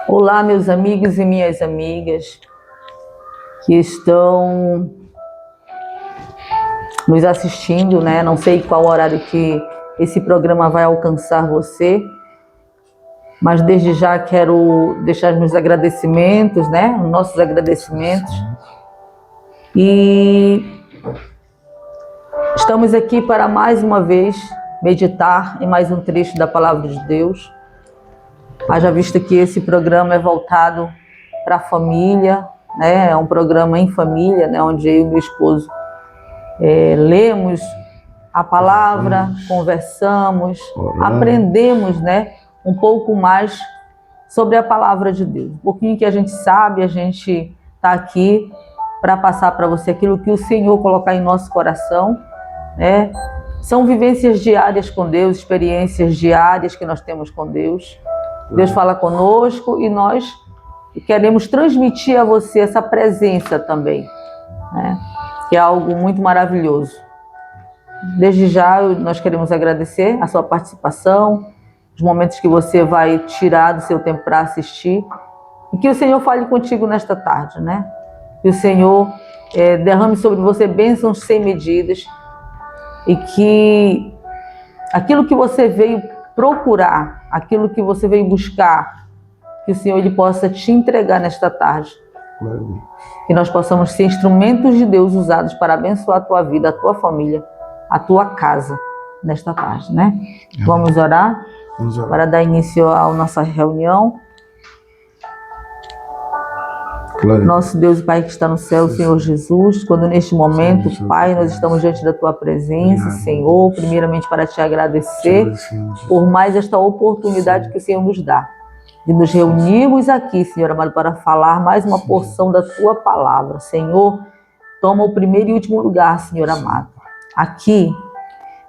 Olá, meus amigos e minhas amigas que estão nos assistindo, né? Não sei qual horário que esse programa vai alcançar você, mas desde já quero deixar meus agradecimentos, né? Nossos agradecimentos. E estamos aqui para mais uma vez meditar em mais um trecho da Palavra de Deus. Haja vista que esse programa é voltado para a família, né? É um programa em família, né? Onde eu e meu esposo lemos a palavra, conversamos, aprendemos, né? Um pouco mais sobre a palavra de Deus. Um pouquinho que a gente sabe, a gente está aqui para passar para você aquilo que o Senhor colocar em nosso coração, né? São vivências diárias com Deus, experiências diárias que nós temos com Deus. Deus fala conosco e nós queremos transmitir a você essa presença também, né? Que é algo muito maravilhoso. Desde já nós queremos agradecer a sua participação, os momentos que você vai tirar do seu tempo para assistir, e que o Senhor fale contigo nesta tarde, né? Que o Senhor derrame sobre você bênçãos sem medidas, e que aquilo que você veio procurar, aquilo que você veio buscar, que o Senhor ele possa te entregar nesta tarde. Que nós possamos ser instrumentos de Deus usados para abençoar a tua vida, a tua família, a tua casa nesta tarde, né? Amém. Vamos orar para dar início à nossa reunião. Glória. Nosso Deus e Pai que está no céu, Senhor Jesus, quando neste momento, Pai, nós estamos diante da Tua presença, Senhor, primeiramente para Te agradecer por mais esta oportunidade que o Senhor nos dá, de nos reunirmos aqui, Senhor amado, para falar mais uma porção da Tua palavra. Senhor, toma o primeiro e último lugar, Senhor amado. Aqui,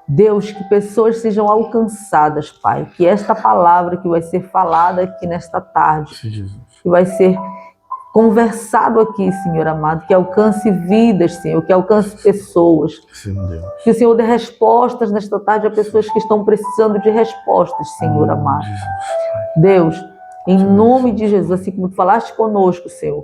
Deus, que pessoas sejam alcançadas, Pai, que esta palavra que vai ser falada aqui nesta tarde, que vai ser conversado aqui, Senhor amado, que alcance vidas, Senhor, que alcance pessoas. Sim, Deus. Que o Senhor dê respostas nesta tarde a pessoas que estão precisando de respostas, Senhor amado. Deus, em nome de Jesus, assim como tu falaste conosco, Senhor,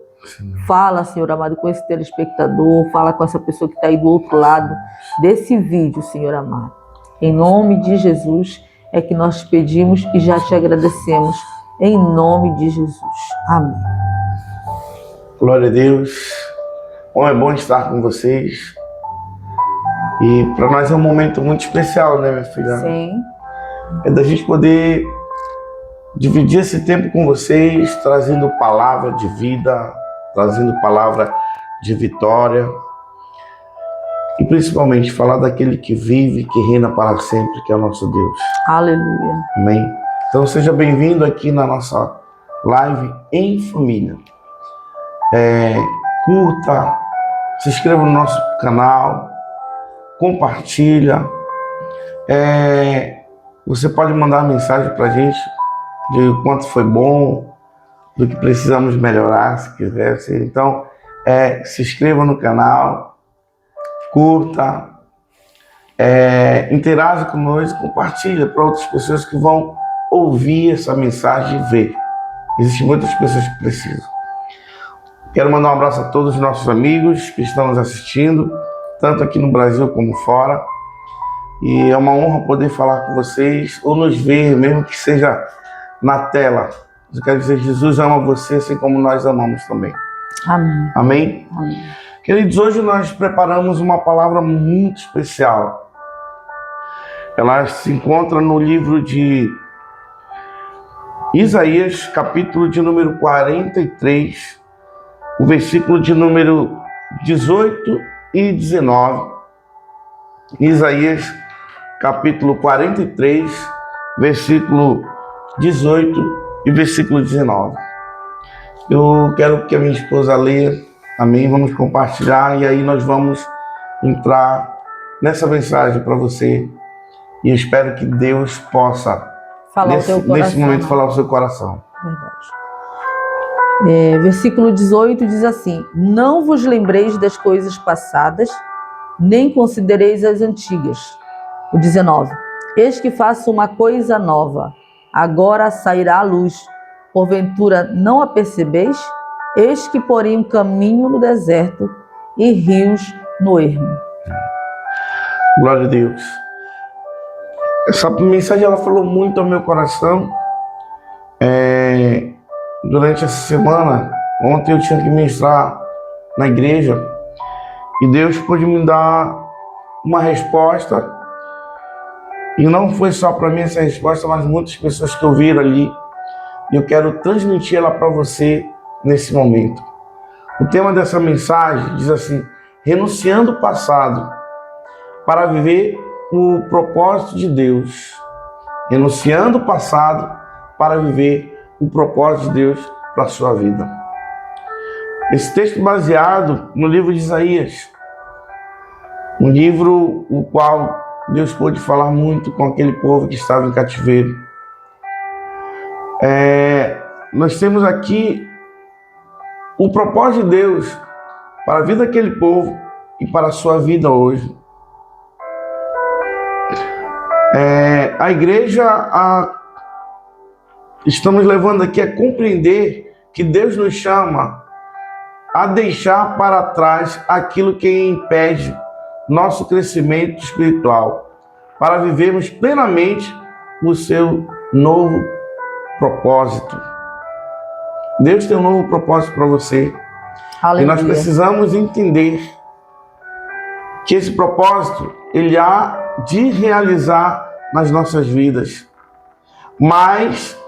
fala, Senhor amado, com esse telespectador, fala com essa pessoa que está aí do outro lado desse vídeo, Senhor amado. Em nome de Jesus é que nós pedimos e já te agradecemos. Em nome de Jesus. Amém. Glória a Deus. Bom, é bom estar com vocês. E para nós é um momento muito especial, né, minha filha? Sim. É da gente poder dividir esse tempo com vocês, trazendo palavra de vida, trazendo palavra de vitória. E principalmente falar daquele que vive, que reina para sempre, que é o nosso Deus. Aleluia. Amém? Então seja bem-vindo aqui na nossa live em família. Curta, se inscreva no nosso canal, compartilha. Você pode mandar uma mensagem para a gente de quanto foi bom, do que precisamos melhorar, se quiser. Então, se inscreva no canal, curta, interaja conosco, compartilha para outras pessoas que vão ouvir essa mensagem e ver. Existem muitas pessoas que precisam. Quero mandar um abraço a todos os nossos amigos que estão nos assistindo, tanto aqui no Brasil como fora. E é uma honra poder falar com vocês, ou nos ver, mesmo que seja na tela. Eu quero dizer, Jesus ama você assim como nós amamos também. Amém. Amém? Amém. Queridos, hoje nós preparamos uma palavra muito especial. Ela se encontra no livro de Isaías, capítulo de número 43, o versículo de número 18 e 19. Isaías, capítulo 43, versículo 18 e versículo 19. Eu quero que a minha esposa leia, amém? Vamos compartilhar e aí nós vamos entrar nessa mensagem para você. E eu espero que Deus possa, nesse momento, falar ao seu coração. Verdade. Versículo 18 diz assim: não vos lembreis das coisas passadas, nem considereis as antigas. O 19: eis que faço uma coisa nova, agora sairá a luz. porventura não a percebeis? Eis que porém um caminho no deserto e rios no ermo. Glória a Deus. Essa mensagem ela falou muito ao meu coração. Durante essa semana, ontem eu tinha que ministrar na igreja e Deus pôde me dar uma resposta. E não foi só para mim essa resposta, mas muitas pessoas que ouviram ali. E eu quero transmitir ela para você nesse momento. O tema dessa mensagem diz assim: renunciando o passado para viver o propósito de Deus. Renunciando o passado para viver o propósito de Deus para a sua vida. Esse texto baseado no livro de Isaías, um livro o qual Deus pôde falar muito com aquele povo que estava em cativeiro. Nós temos aqui o propósito de Deus para a vida daquele povo e para a sua vida hoje. A igreja, estamos levando aqui a compreender que Deus nos chama a deixar para trás aquilo que impede nosso crescimento espiritual, para vivermos plenamente o seu novo propósito. Deus tem um novo propósito para você. Aleluia. E nós precisamos entender que esse propósito ele há de realizar nas nossas vidas. Mas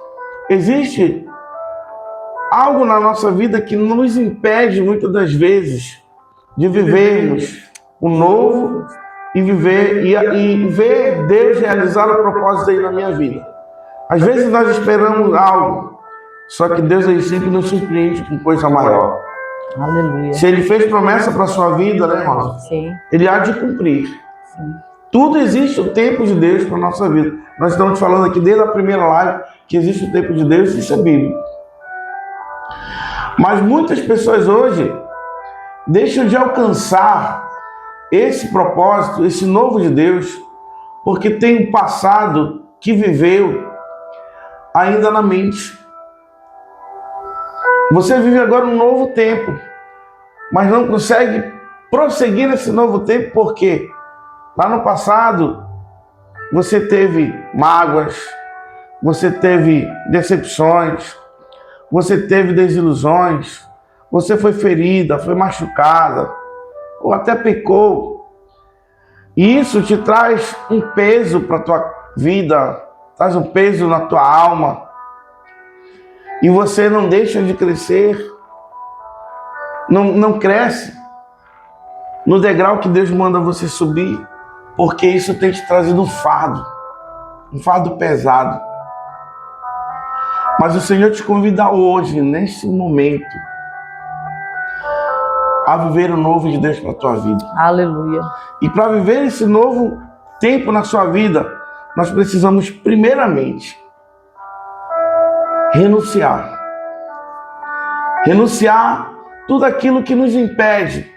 existe algo na nossa vida que nos impede muitas das vezes de vivermos o novo e ver Deus realizar o propósito dele na minha vida. Às vezes nós esperamos algo, só que Deus ele sempre nos surpreende com coisa maior. Aleluia. Se ele fez promessa para a sua vida, né, irmão? Sim. Ele há de cumprir. Sim. Tudo existe o tempo de Deus para a nossa vida. Nós estamos falando aqui desde a primeira live que existe o tempo de Deus, isso é bíblico. Mas muitas pessoas hoje deixam de alcançar esse propósito, esse novo de Deus, porque tem um passado que viveu ainda na mente. Você vive agora um novo tempo, mas não consegue prosseguir nesse novo tempo porque lá no passado você teve mágoas, você teve decepções, você teve desilusões, você foi ferida, foi machucada, ou até pecou. E isso te traz um peso para a tua vida, traz um peso na tua alma. E você não deixa de crescer, não cresce no degrau que Deus manda você subir, porque isso tem te trazido um fardo pesado. Mas o Senhor te convida hoje, nesse momento, a viver o novo de Deus para a tua vida. Aleluia. E para viver esse novo tempo na sua vida, nós precisamos primeiramente renunciar tudo aquilo que nos impede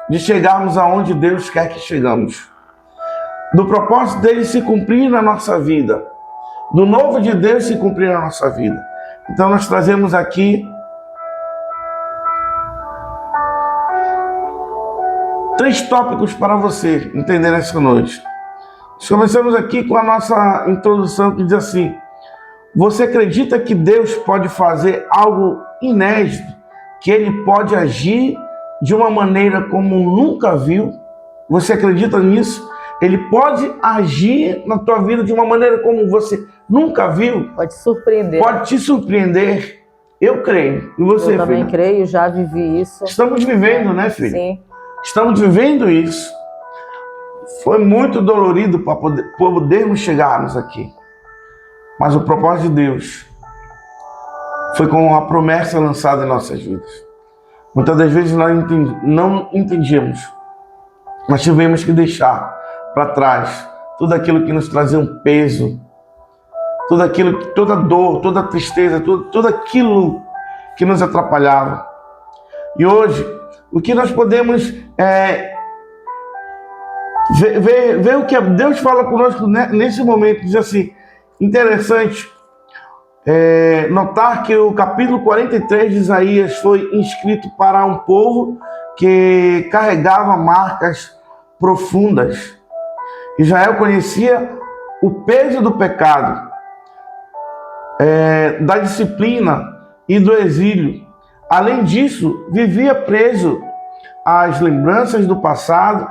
de chegarmos aonde Deus quer que chegamos, do propósito dele se cumprir na nossa vida, do novo de Deus se cumprir na nossa vida. Então nós trazemos aqui 3 tópicos para você entender nessa noite. Nós começamos aqui com a nossa introdução que diz assim: você acredita que Deus pode fazer algo inédito, que Ele pode agir de uma maneira como nunca viu? Você acredita nisso? Ele pode agir na tua vida de uma maneira como você nunca viu? Pode surpreender. Pode te surpreender. Eu creio. E você, eu também filho? Creio, já vivi isso. Estamos vivendo, né, filho? Sim. Estamos vivendo isso. Foi muito dolorido para podermos chegarmos aqui. Mas o propósito de Deus foi com a promessa lançada em nossas vidas. Muitas das vezes nós não entendíamos. Nós tivemos que deixar para trás tudo aquilo que nos trazia um peso, tudo aquilo, toda dor, toda tristeza, tudo aquilo que nos atrapalhava. E hoje, o que nós podemos ver o que Deus fala conosco nesse momento, diz assim, interessante, notar que o capítulo 43 de Isaías foi escrito para um povo que carregava marcas profundas. Israel conhecia o peso do pecado, da disciplina e do exílio. Além disso, vivia preso às lembranças do passado,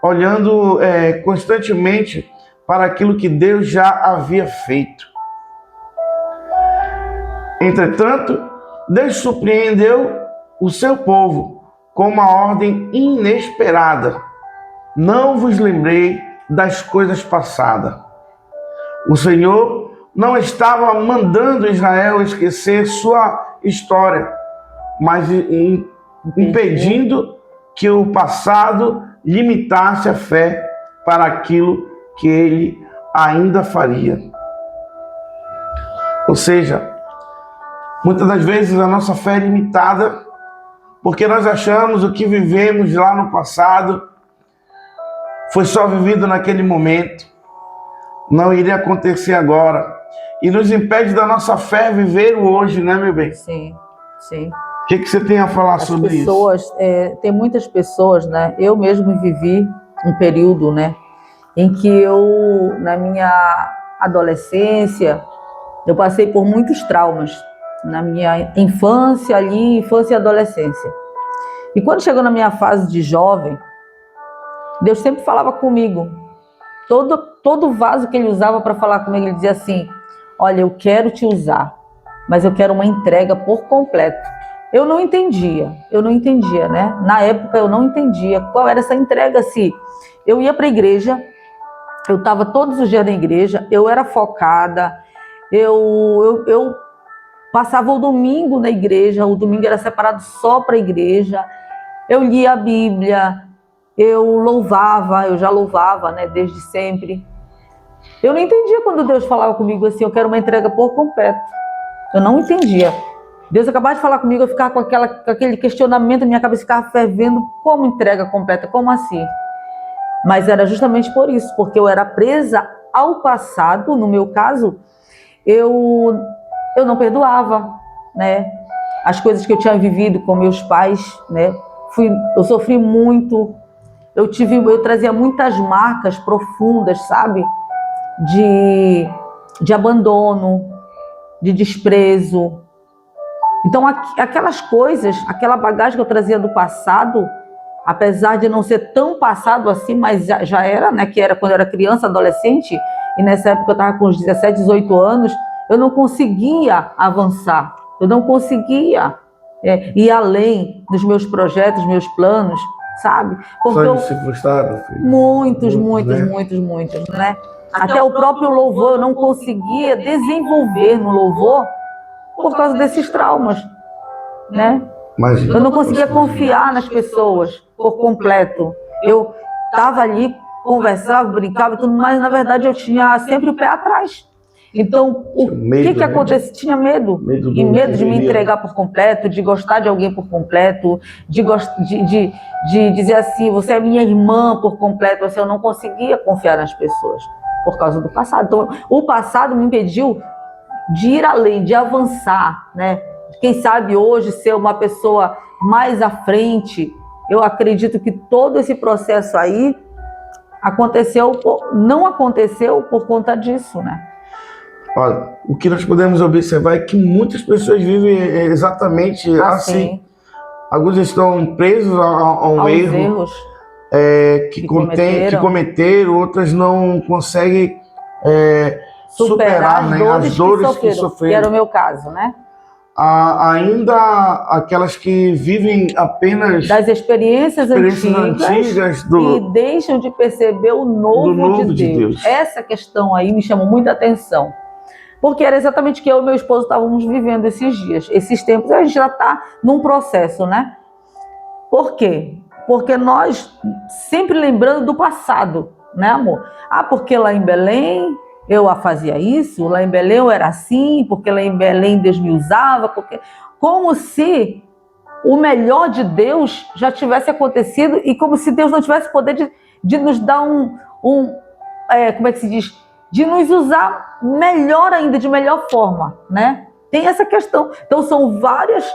olhando constantemente para aquilo que Deus já havia feito. Entretanto, Deus surpreendeu o seu povo com uma ordem inesperada. Não vos lembrei das coisas passadas. O Senhor não estava mandando Israel esquecer sua história, mas impedindo que o passado limitasse a fé para aquilo que ele ainda faria. Ou seja, muitas das vezes a nossa fé é limitada porque nós achamos o que vivemos lá no passado foi só vivido naquele momento, não iria acontecer agora, e nos impede da nossa fé viver o hoje, né, meu bem? Sim, sim. O que você tem a falar sobre isso? Tem muitas pessoas, né? Eu mesmo vivi um período, né, em que eu, na minha adolescência, eu passei por muitos traumas na minha infância e adolescência. E quando chegou na minha fase de jovem, Deus sempre falava comigo. Todo vaso que ele usava para falar comigo, ele dizia assim: olha, eu quero te usar, mas eu quero uma entrega por completo. Eu não entendia, né? Na época eu não entendia qual era essa entrega. Se eu ia para a igreja, eu estava todos os dias na igreja, eu era focada, eu passava o domingo na igreja, o domingo era separado só para a igreja, eu lia a Bíblia, eu já louvava, né, desde sempre. Eu não entendia quando Deus falava comigo assim: eu quero uma entrega por completo. Eu não entendia. Deus acabava de falar comigo, eu ficava com aquele questionamento na minha cabeça, ficava fervendo: como entrega completa, como assim? Mas era justamente por isso, porque eu era presa ao passado. No meu caso, eu não perdoava, né, as coisas que eu tinha vivido com meus pais, né? Eu sofri muito, eu trazia muitas marcas profundas, sabe? De abandono, de desprezo. Então, aquelas coisas, aquela bagagem que eu trazia do passado, apesar de não ser tão passado assim, mas já era, né? Que era quando eu era criança, adolescente, e nessa época eu estava com uns 17, 18 anos, eu não conseguia avançar, eu não conseguia ir além dos meus projetos, meus planos, sabe? Porque só de se frustrar, filho. Muitos, né? Até o próprio louvor eu não conseguia desenvolver no louvor por causa desses traumas, né? Imagina. Eu não conseguia confiar nas pessoas por completo. Eu estava ali, conversava, brincava e tudo, mas na verdade eu tinha sempre o pé atrás. Então, o que acontecia? Tinha medo. Medo de me entregar por completo, de gostar de alguém por completo, de dizer assim: você é minha irmã por completo. Assim, eu não conseguia confiar nas pessoas por causa do passado. Então, o passado me impediu de ir além, de avançar, né? Quem sabe hoje ser uma pessoa mais à frente. Eu acredito que todo esse processo aí não aconteceu por conta disso, né? Olha, o que nós podemos observar é que muitas pessoas vivem exatamente assim. Alguns estão presos a um erro que cometeram, outras não conseguem superar as dores que sofreram. Que era o meu caso, né? Ainda aquelas que vivem apenas das experiências antigas e deixam de perceber o novo de Deus. Essa questão aí me chamou muita atenção. Porque era exatamente o que eu e meu esposo estávamos vivendo esses dias, esses tempos. A gente já está num processo, né? Por quê? Porque nós sempre lembrando do passado, né, amor? Porque lá em Belém eu fazia isso, lá em Belém eu era assim, porque lá em Belém Deus me usava, como se o melhor de Deus já tivesse acontecido e como se Deus não tivesse poder de nos dar como é que se diz? de nos usar melhor ainda, de melhor forma, né? Tem essa questão. Então são vários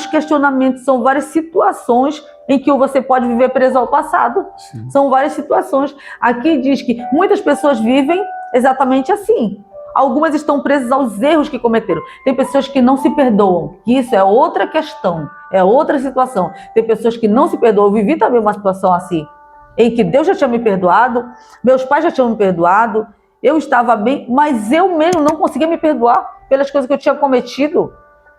questionamentos, são várias situações em que você pode viver preso ao passado. Sim. São várias situações. Aqui diz que muitas pessoas vivem exatamente assim. Algumas estão presas aos erros que cometeram. Tem pessoas que não se perdoam. Isso é outra questão, é outra situação. Tem pessoas que não se perdoam. Eu vivi também uma situação assim, em que Deus já tinha me perdoado, meus pais já tinham me perdoado, eu estava bem, mas eu mesmo não conseguia me perdoar pelas coisas que eu tinha cometido.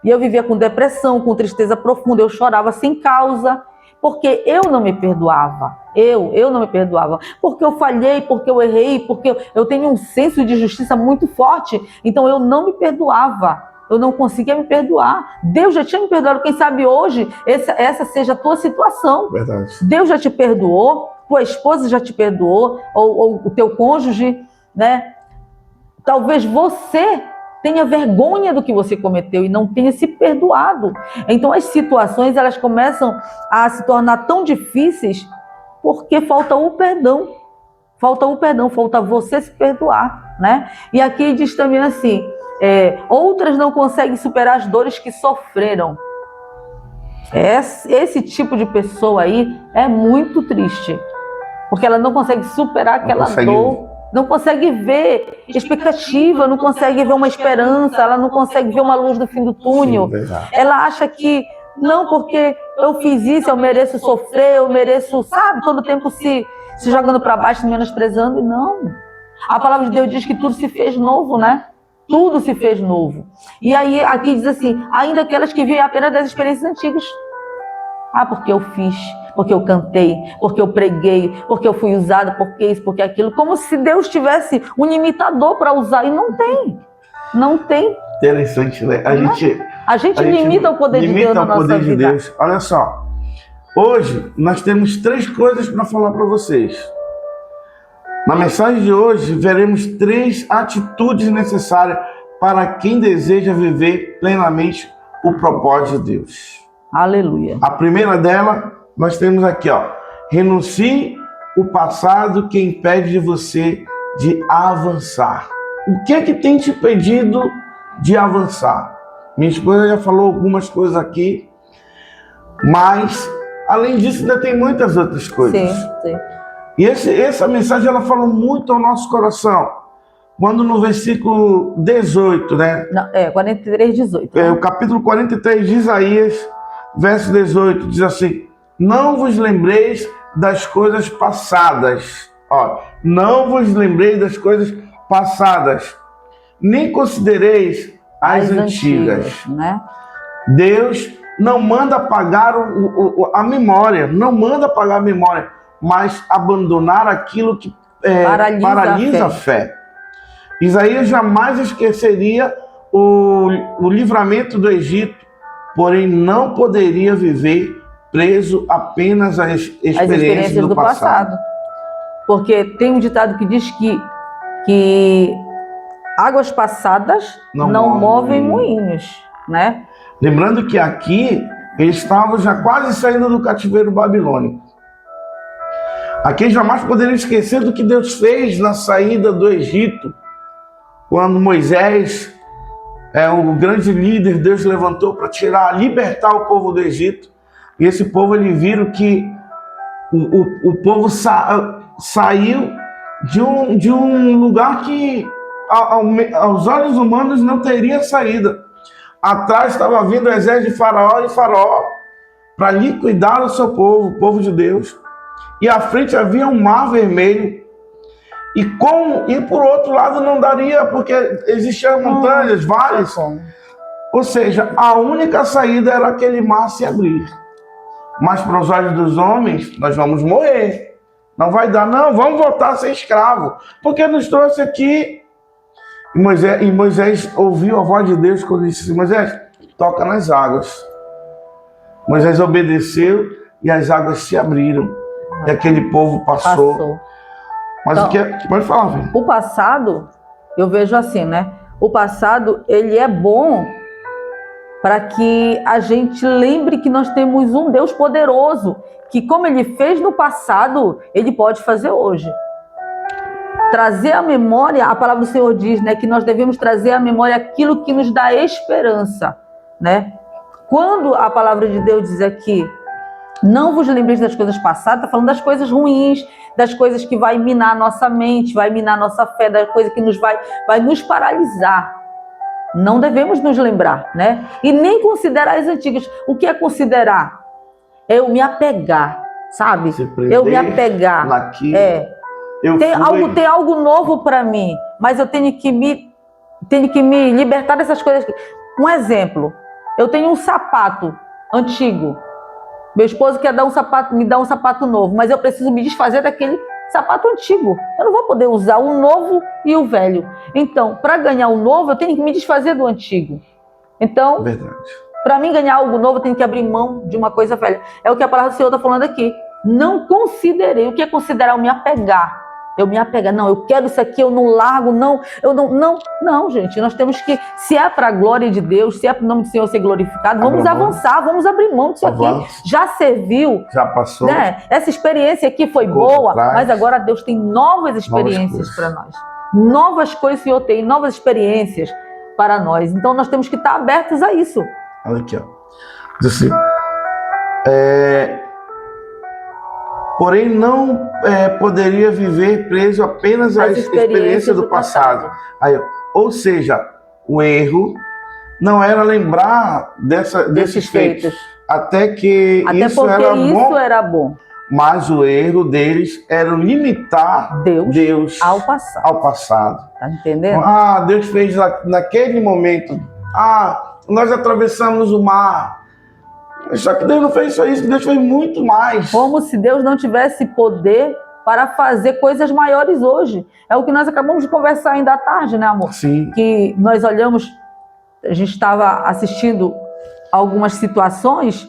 E eu vivia com depressão, com tristeza profunda, eu chorava sem causa, porque eu não me perdoava. Eu não me perdoava. Porque eu falhei, porque eu errei, porque eu tenho um senso de justiça muito forte, então eu não me perdoava. Eu não conseguia me perdoar. Deus já tinha me perdoado. Quem sabe hoje essa seja a tua situação. Verdade. Deus já te perdoou, tua esposa já te perdoou, ou o teu cônjuge, né? Talvez você tenha vergonha do que você cometeu e não tenha se perdoado. Então as situações, elas começam a se tornar tão difíceis porque falta o perdão. Falta você se perdoar, né? E aqui diz também assim, outras não conseguem superar as dores que sofreram. Esse tipo de pessoa aí é muito triste, porque ela não consegue superar aquela dor, não consegue ver expectativa, não consegue ver uma esperança, ela não consegue ver uma luz no fim do túnel. Sim, ela acha que, não, porque eu fiz isso, eu mereço sofrer, eu mereço, sabe, todo tempo se jogando para baixo, se menosprezando, e não. A palavra de Deus diz que tudo se fez novo, né? Tudo se fez novo. E aí aqui diz assim, ainda aquelas que vivem apenas das experiências antigas. Porque eu fiz, porque eu cantei, porque eu preguei, porque eu fui usada, porque isso, porque aquilo. Como se Deus tivesse um imitador para usar, e não tem. Não tem. Interessante, né? A gente limita o poder de Deus na nossa vida. Deus. Olha só, hoje nós temos 3 coisas para falar para vocês. Na mensagem de hoje, veremos 3 atitudes necessárias para quem deseja viver plenamente o propósito de Deus. Aleluia. A primeira dela, nós temos aqui, ó. Renuncie o passado que impede de você de avançar. O que é que tem te impedido de avançar? Minha esposa já falou algumas coisas aqui, mas além disso ainda tem muitas outras coisas. Sim. E essa mensagem ela falou muito ao nosso coração. Quando no versículo 18, né? Não, 43, 18. O capítulo 43 de Isaías, verso 18, diz assim: não vos lembreis das coisas passadas. Ó, não vos lembreis das coisas passadas, nem considereis as antigas. Né? Deus não manda apagar a memória, não manda apagar a memória, mas abandonar aquilo que paralisa a fé. Isaías jamais esqueceria o livramento do Egito, porém não poderia viver preso apenas às experiências do passado. Porque tem um ditado que diz que águas passadas não movem moinhos, né? Lembrando que aqui eles estavam já quase saindo do cativeiro babilônico. Aqui jamais poderiam esquecer do que Deus fez na saída do Egito, quando Moisés, o grande líder, Deus levantou para libertar o povo do Egito. E esse povo, eles viram que o povo saiu de um lugar que aos olhos humanos não teria saída. Atrás estava vindo o exército de Faraó e Faraó para liquidar o seu povo, o povo de Deus. E à frente havia um mar vermelho. E por outro lado não daria, porque existiam montanhas, vales. Ou seja, a única saída era aquele mar se abrir. Mas para os olhos dos homens, nós vamos morrer. Não vai dar, não, vamos voltar a ser escravo. Porque nos trouxe aqui. E Moisés ouviu a voz de Deus quando disse assim: Moisés, toca nas águas. Moisés obedeceu e as águas se abriram. E aquele povo passou. Mas então, o que é? Pode falar, filho. O passado, eu vejo assim, né? O passado, ele é bom para que a gente lembre que nós temos um Deus poderoso, que como ele fez no passado, ele pode fazer hoje. trazer à memória, a palavra do Senhor diz, né, que nós devemos trazer à memória aquilo que nos dá esperança, né? Quando a palavra de Deus diz aqui, não vos lembreis das coisas passadas, está falando das coisas ruins, das coisas que vai minar a nossa mente, vai minar a nossa fé, das coisas que vai nos paralisar. Não devemos nos lembrar, né? E nem considerar as antigas. O que é considerar? É eu me apegar, sabe? Eu me apegar. Naquilo. Tem algo novo para mim, mas eu tenho que me libertar dessas coisas. Um exemplo, eu tenho um sapato antigo. Meu esposo quer me dar um sapato novo, mas eu preciso me desfazer daquele sapato antigo. Eu não vou poder usar o novo e o velho. Então, para ganhar o novo, eu tenho que me desfazer do antigo. Então, para mim ganhar algo novo, eu tenho que abrir mão de uma coisa velha. É o que a palavra do Senhor está falando aqui. Não considerei. O que é considerar? Eu me apegar. Eu me apegar. Não, eu quero isso aqui, eu não largo, não. Não, gente. Nós temos que, se é para a glória de Deus, se é para o nome do Senhor ser glorificado, vamos avançar, vamos abrir mão disso aqui. Já serviu. Já passou. Né? Essa experiência aqui foi boa, mas agora Deus tem novas experiências para nós. Novas coisas o Senhor tem, novas experiências para nós. Então nós temos que estar abertos a isso. Olha aqui, ó. Diz assim, porém não poderia viver preso apenas à experiência do passado. Aí, ou seja, o erro não era lembrar desses feitos. Até porque isso era bom. Mas o erro deles era limitar Deus ao passado. Tá entendendo? Deus fez naquele momento. Nós atravessamos o mar. Só que Deus não fez só isso, Deus fez muito mais. Como se Deus não tivesse poder para fazer coisas maiores hoje. É o que nós acabamos de conversar ainda à tarde, né, amor? Sim. Que nós olhamos, a gente estava assistindo algumas situações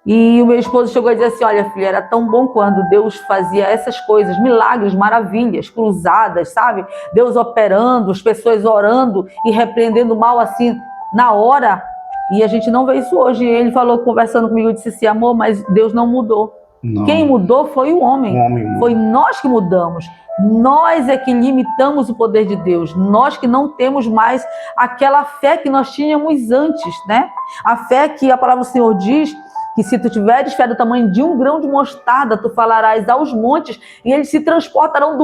e o meu esposo chegou a dizer assim, olha, filha, era tão bom quando Deus fazia essas coisas, milagres, maravilhas, cruzadas, sabe? Deus operando, as pessoas orando e repreendendo o mal assim, na hora. E a gente não vê isso hoje. E ele falou, conversando comigo, disse assim, amor, mas Deus não mudou. Não. Quem mudou foi o homem. Foi nós que mudamos. Nós é que limitamos o poder de Deus. Nós que não temos mais aquela fé que nós tínhamos antes, né? A fé que a palavra do Senhor diz que se tu tiveres fé do tamanho de um grão de mostarda, tu falarás aos montes e eles se transportarão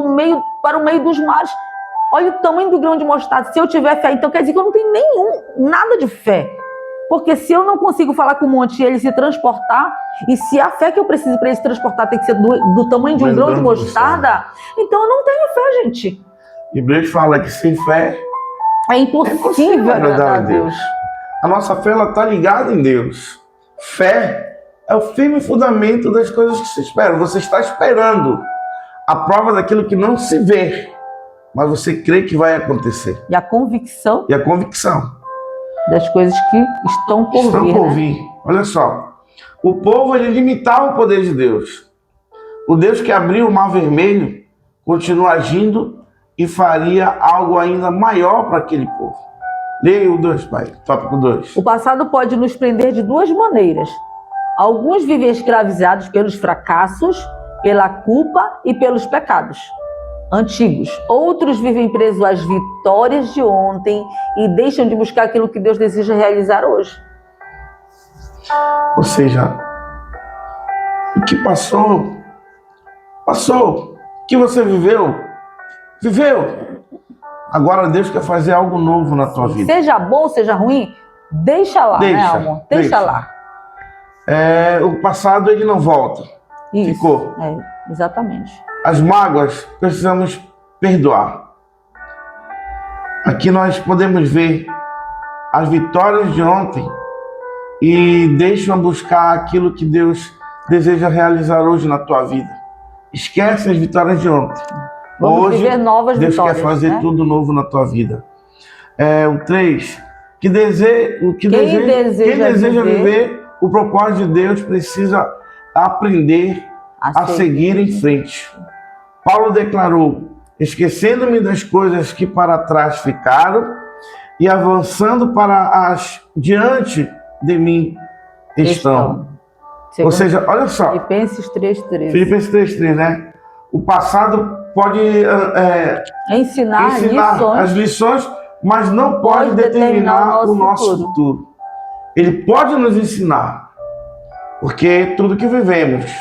para o meio dos mares. Olha o tamanho do grão de mostarda. Se eu tiver fé, então quer dizer que eu não tenho nada de fé. Porque se eu não consigo falar com o monte e ele se transportar, e se a fé que eu preciso para ele se transportar tem que ser do tamanho de um grão de mostarda, então eu não tenho fé, gente. Hebreus fala que sem fé é impossível agradar a Deus. A nossa fé está ligada em Deus. Fé é o firme fundamento das coisas que se esperam. Você está esperando a prova daquilo que não se vê, mas você crê que vai acontecer. E a convicção das coisas que estão por vir. Olha só, o povo ele limitava o poder de Deus. O Deus que abriu o mar vermelho continua agindo e faria algo ainda maior para aquele povo. Leia o 2, pai. Tópico 2. O passado pode nos prender de duas maneiras. Alguns vivem escravizados pelos fracassos, pela culpa e pelos pecados antigos. Outros vivem presos às vitórias de ontem e deixam de buscar aquilo que Deus deseja realizar hoje. Ou seja, o que passou. O que você viveu. Agora Deus quer fazer algo novo na tua vida. Seja bom, seja ruim, deixa lá, né, amor? Deixa lá. O passado ele não volta. Isso, ficou. Exatamente. As mágoas precisamos perdoar. Aqui nós podemos ver as vitórias de ontem e deixa buscar aquilo que Deus deseja realizar hoje na tua vida. Esquece as vitórias de ontem. Vamos hoje viver novas Deus vitórias, quer fazer tudo novo na tua vida. O 3. Quem deseja viver o propósito de Deus precisa aprender a seguir em frente. Paulo declarou, esquecendo-me das coisas que para trás ficaram e avançando para as diante de mim estão. Ou seja, olha só. Filipenses 3:13. Filipenses 3:13, né? O passado pode ensinar as lições, mas não pode determinar o nosso futuro. Ele pode nos ensinar, porque tudo que vivemos.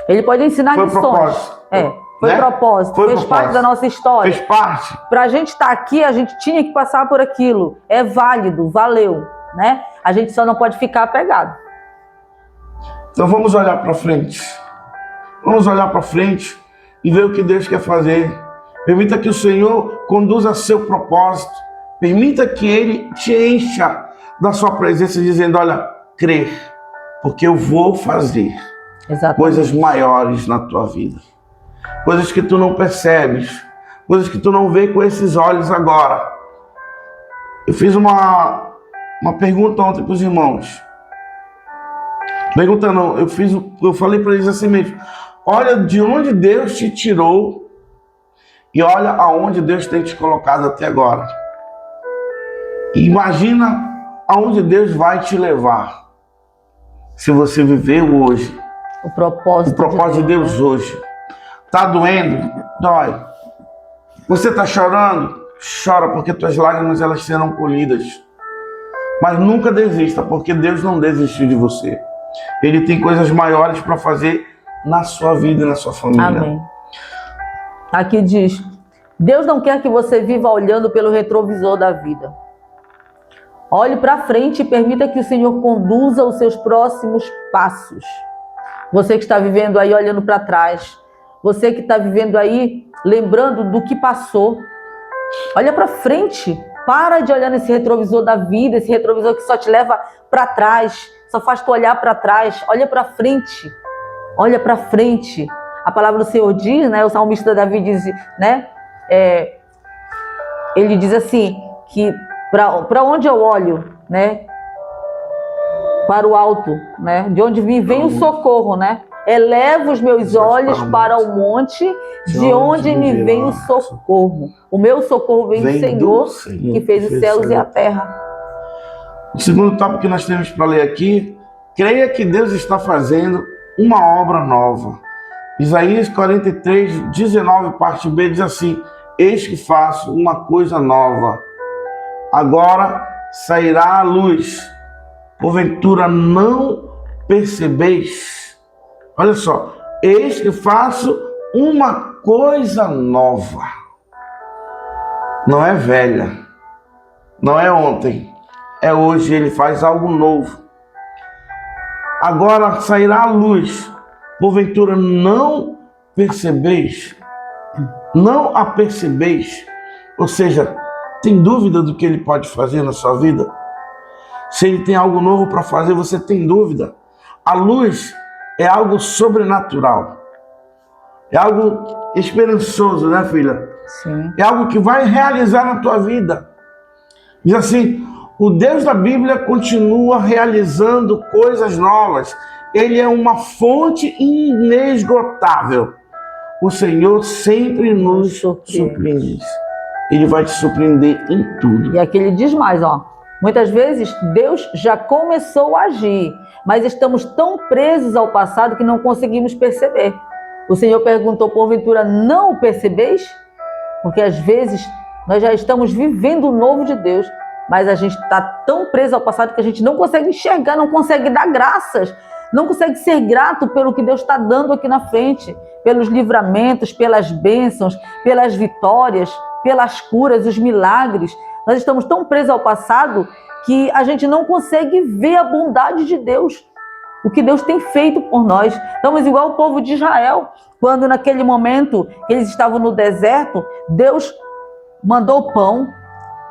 Ele pode ensinar foi lições. Propósito. Foi propósito, fez parte da nossa história. Fez parte. Para a gente estar aqui, a gente tinha que passar por aquilo. É válido, valeu, né? A gente só não pode ficar apegado. Então vamos olhar para frente. Vamos olhar para frente e ver o que Deus quer fazer. Permita que o Senhor conduza seu propósito. Permita que Ele te encha da sua presença, dizendo: olha, crer, porque eu vou fazer coisas maiores na tua vida. Coisas que tu não percebes, coisas que tu não vê com esses olhos agora. Eu fiz uma pergunta ontem para os irmãos. Pergunta não, eu falei para eles assim mesmo: olha de onde Deus te tirou e olha aonde Deus tem te colocado até agora. E imagina aonde Deus vai te levar se você viver hoje. O propósito de Deus hoje. Tá doendo? Dói. Você tá chorando? Chora, porque tuas lágrimas elas serão colhidas. Mas nunca desista, porque Deus não desistiu de você. Ele tem coisas maiores para fazer na sua vida e na sua família. Amém. Aqui diz: Deus não quer que você viva olhando pelo retrovisor da vida. Olhe para frente e permita que o Senhor conduza os seus próximos passos. Você que está vivendo aí olhando para trás, você que está vivendo aí lembrando do que passou, olha para frente. Para de olhar nesse retrovisor da vida, esse retrovisor que só te leva para trás, só faz tu olhar para trás. Olha para frente, olha para frente. A palavra do Senhor diz, né? O salmista Davi diz, né? Ele diz assim, que para onde eu olho, né? Para o alto, né? De onde me vem o socorro, né? Elevo os meus olhos para o monte, de onde me vem o socorro. O meu socorro vem do Senhor, que fez os céus e a terra. O segundo tópico que nós temos para ler aqui: creia que Deus está fazendo uma obra nova. Isaías 43, 19, parte B, diz assim: eis que faço uma coisa nova. Agora sairá a luz. Porventura não percebeis? Olha só, eis que faço uma coisa nova. Não é velha, não é ontem, é hoje. Ele faz algo novo. Agora sairá a luz. Porventura não percebeis? Não a percebeis? Ou seja, tem dúvida do que Ele pode fazer na sua vida? Se Ele tem algo novo para fazer, você tem dúvida? A luz é algo sobrenatural. É algo esperançoso, né, filha? Sim. É algo que vai realizar na tua vida. Diz assim: o Deus da Bíblia continua realizando coisas novas. Ele é uma fonte inesgotável. O Senhor sempre nos surpreende. Ele vai te surpreender em tudo. E aqui ele diz mais, ó. Muitas vezes Deus já começou a agir, mas estamos tão presos ao passado que não conseguimos perceber. O Senhor perguntou: porventura não o percebeis? Porque às vezes nós já estamos vivendo o novo de Deus, mas a gente está tão preso ao passado que a gente não consegue enxergar, não consegue dar graças, não consegue ser grato pelo que Deus está dando aqui na frente, pelos livramentos, pelas bênçãos, pelas vitórias, pelas curas, os milagres. Nós estamos tão presos ao passado que a gente não consegue ver a bondade de Deus, o que Deus tem feito por nós. Estamos igual o povo de Israel, quando naquele momento que eles estavam no deserto, Deus mandou pão,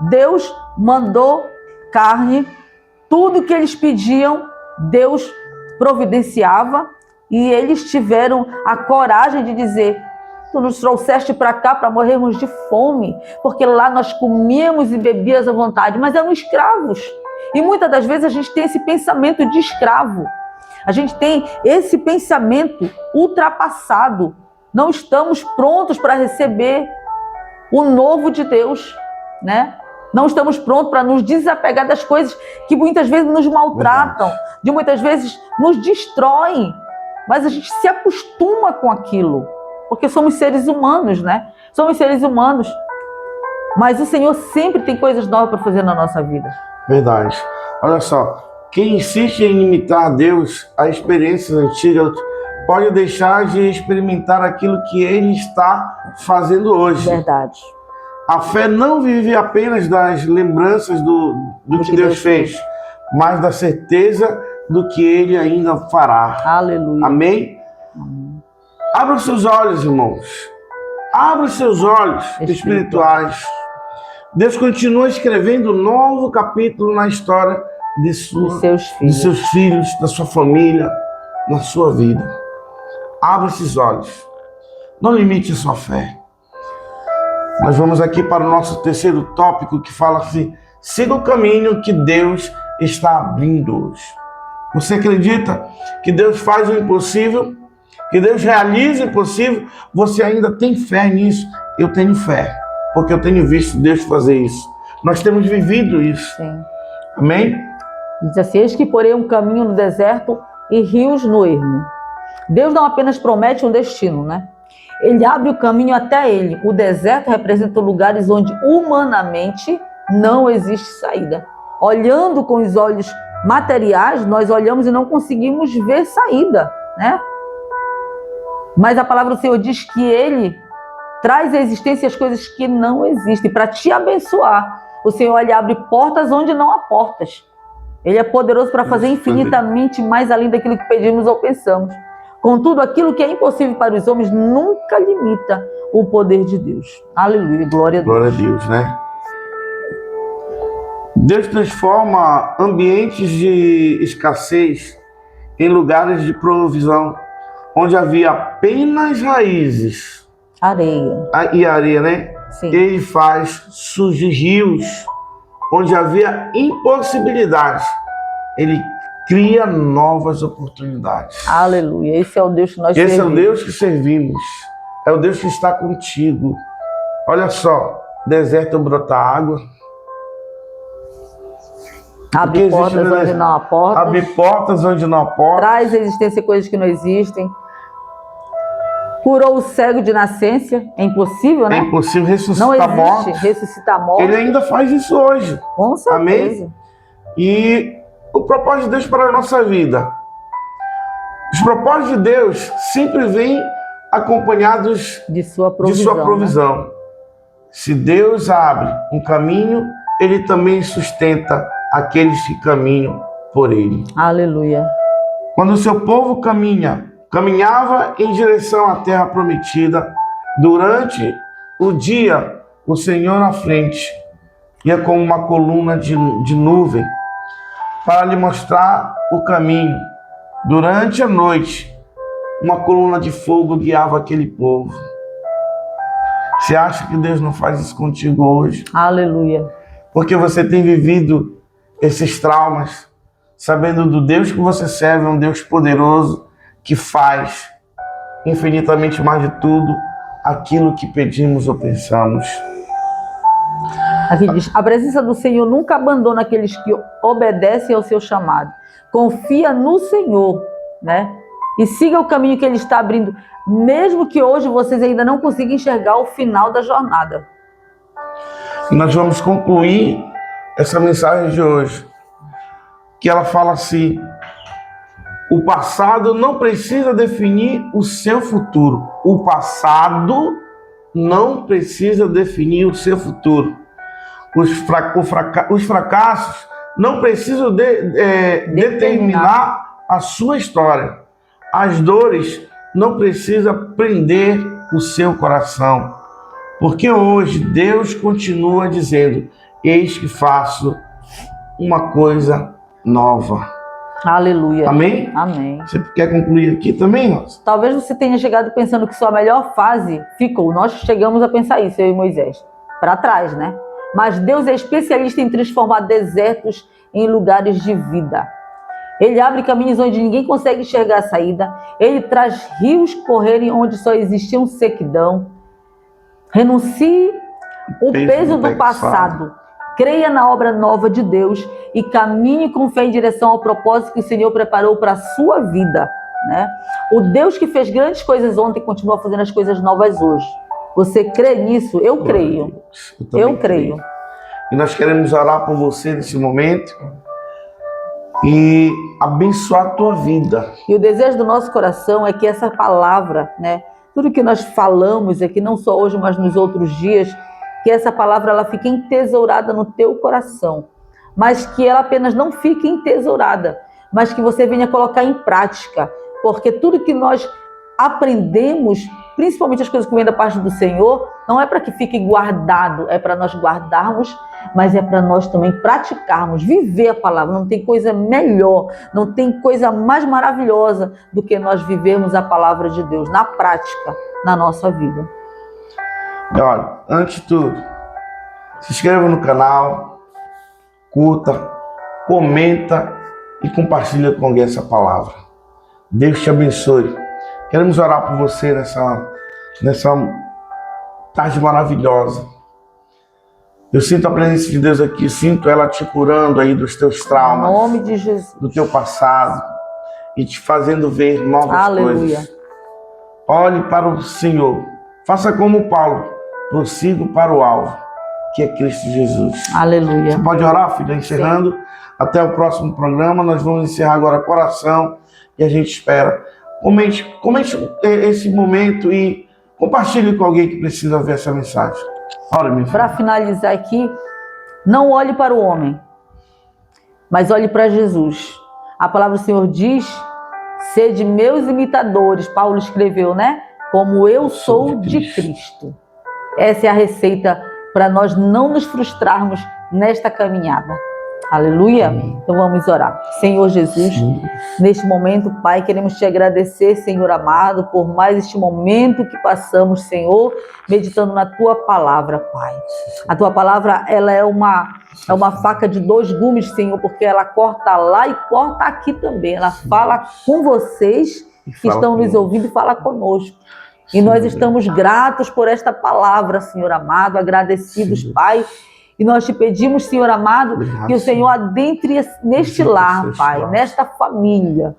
Deus mandou carne, tudo que eles pediam, Deus providenciava, e eles tiveram a coragem de dizer: tu nos trouxeste para cá para morrermos de fome, porque lá nós comíamos e bebíamos à vontade, mas eram escravos. E muitas das vezes a gente tem esse pensamento de escravo. A gente tem esse pensamento ultrapassado. Não estamos prontos para receber o novo de Deus, né? Não estamos prontos para nos desapegar das coisas que muitas vezes nos maltratam, de muitas vezes nos destroem, mas a gente se acostuma com aquilo, porque somos seres humanos, né? Somos seres humanos. Mas o Senhor sempre tem coisas novas para fazer na nossa vida. Verdade. Olha só, quem insiste em imitar a Deus, a experiências antigas, pode deixar de experimentar aquilo que Ele está fazendo hoje. Verdade. A fé não vive apenas das lembranças do que Deus fez, mas da certeza do que Ele ainda fará. Aleluia. Amém? Abra os seus olhos, irmãos. Abra os seus olhos espirituais. Deus continua escrevendo um novo capítulo na história de seus filhos, da sua família, na sua vida. Abra esses olhos. Não limite a sua fé. Nós vamos aqui para o nosso terceiro tópico, que fala assim: siga o caminho que Deus está abrindo hoje. Você acredita que Deus faz o impossível? Que Deus realiza o impossível? Você ainda tem fé nisso? Eu tenho fé, porque eu tenho visto Deus fazer isso. Nós temos vivido isso. Sim. Amém? Diz assim: eis que porém um caminho no deserto e rios no ermo. Deus não apenas promete um destino, né? Ele abre o caminho até ele. O deserto representa lugares onde humanamente não existe saída. Olhando com os olhos materiais, nós olhamos e não conseguimos ver saída, né? Mas a palavra do Senhor diz que Ele traz à existência as coisas que não existem para te abençoar. O Senhor, Ele abre portas onde não há portas. Ele é poderoso para fazer infinitamente mais além daquilo que pedimos ou pensamos. Contudo, aquilo que é impossível para os homens nunca limita o poder de Deus. Aleluia, glória a Deus. Glória a Deus, né? Deus transforma ambientes de escassez em lugares de provisão, onde havia apenas raízes. Areia. E areia, né? Sim. Ele faz surgir rios, onde havia impossibilidades. Ele cria novas oportunidades. Aleluia. Esse é o Deus que nós servimos. Esse é o servimos. Deus que servimos. É o Deus que está contigo. Olha só, deserto brota água. Abre portas onde não há portas. Abre portas onde não há portas. Traz à existência coisas que não existem. Curou o cego de nascença. É impossível, né? É impossível ressuscitar não existe mortos. Ressuscitar mortos. Ele ainda faz isso hoje. Com certeza. Amém? E o propósito de Deus para a nossa vida. Os propósitos de Deus sempre vêm acompanhados de sua provisão. Né? Se Deus abre um caminho, Ele também sustenta aqueles que caminham por Ele. Aleluia. Quando o seu povo caminhava em direção à terra prometida, durante o dia, o Senhor na frente ia com uma coluna de nuvem para lhe mostrar o caminho. Durante a noite, uma coluna de fogo guiava aquele povo. Você acha que Deus não faz isso contigo hoje? Aleluia. Porque você tem vivido esses traumas, sabendo do Deus que você serve, um Deus poderoso, que faz infinitamente mais de tudo aquilo que pedimos ou pensamos. Aqui diz: a presença do Senhor nunca abandona aqueles que obedecem ao seu chamado. Confia no Senhor, né? E siga o caminho que Ele está abrindo, mesmo que hoje vocês ainda não consigam enxergar o final da jornada. E nós vamos concluir essa mensagem de hoje, que ela fala assim: o passado não precisa definir o seu futuro. O passado não precisa definir o seu futuro. Os fracassos não precisam determinar a sua história. As dores não precisam prender o seu coração. Porque hoje Deus continua dizendo: eis que faço uma coisa nova. Aleluia. Amém? Amém. Você quer concluir aqui também, Rosa? Talvez você tenha chegado pensando que sua melhor fase ficou. Nós chegamos a pensar isso, eu e Moisés. Para trás, né? Mas Deus é especialista em transformar desertos em lugares de vida. Ele abre caminhos onde ninguém consegue enxergar a saída. Ele traz rios correrem onde só existia sequidão. Renuncie o peso do passado. Creia na obra nova de Deus e caminhe com fé em direção ao propósito que o Senhor preparou para a sua vida. né? O Deus que fez grandes coisas ontem continua fazendo as coisas novas hoje. Você crê nisso? Eu creio. Eu creio. E nós queremos orar por você nesse momento e abençoar a tua vida. E o desejo do nosso coração é que essa palavra, né, tudo que nós falamos aqui, não só hoje, mas nos outros dias, que essa palavra ela fique entesourada no teu coração, mas que ela apenas não fique entesourada, mas que você venha colocar em prática, porque tudo que nós aprendemos, principalmente as coisas que vêm da parte do Senhor, não é para que fique guardado, é para nós guardarmos, mas é para nós também praticarmos, viver a palavra. Não tem coisa melhor, não tem coisa mais maravilhosa do que nós vivermos a palavra de Deus na prática, na nossa vida. Olha, antes de tudo, se inscreva no canal, curta, comenta e compartilha com alguém essa palavra. Deus te abençoe. Queremos orar por você nessa tarde maravilhosa. Eu sinto a presença de Deus aqui, sinto ela te curando aí dos teus traumas, em nome de Jesus, do teu passado, e te fazendo ver novas aleluia, coisas. Olhe para o Senhor, faça como Paulo, prossiga para o alvo, que é Cristo Jesus. Aleluia. Você pode orar, filha? Encerrando. Sim. Até o próximo programa. Nós vamos encerrar agora com oração e a gente espera. Comente esse momento e compartilhe com alguém que precisa ver essa mensagem. Ora, minha filha. Para finalizar aqui, não olhe para o homem, mas olhe para Jesus. A palavra do Senhor diz: sede meus imitadores. Paulo escreveu, né? Como eu sou de Cristo. Essa é a receita para nós não nos frustrarmos nesta caminhada. Aleluia? Então vamos orar. Senhor Jesus, neste momento, Pai, queremos te agradecer, Senhor amado, por mais este momento que passamos, Senhor, meditando na tua palavra, Pai. A tua palavra, ela é uma faca de dois gumes, Senhor, porque ela corta lá e corta aqui também. Ela fala com vocês que estão nos ouvindo e fala conosco. E nós estamos gratos por esta palavra, Senhor amado, agradecidos, Pai. E nós te pedimos, Senhor amado, que o Senhor adentre neste lar, Pai, nesta família.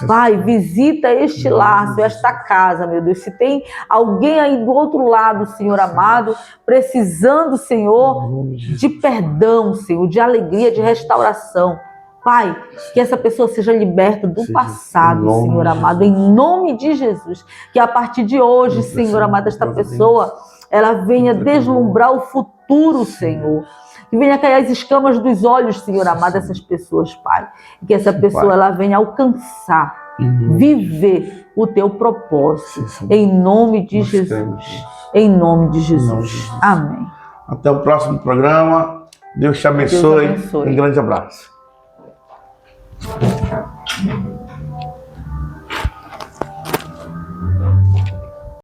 Pai, visita este lar, esta casa, meu Deus. Se tem alguém aí do outro lado, Senhor amado, precisando, Senhor, de perdão, Senhor, de alegria, de restauração. Pai, que essa pessoa seja liberta do passado, Senhor amado, em nome de Jesus. Que a partir de hoje, Senhor amado, esta pessoa, ela venha deslumbrar o futuro, Senhor. Que venha cair as escamas dos olhos, Senhor amado, dessas pessoas, Pai. E que essa pessoa, ela venha alcançar, viver o teu propósito. Em nome de Jesus. Em nome de Jesus. Amém. Até o próximo programa. Deus te abençoe. Um grande abraço.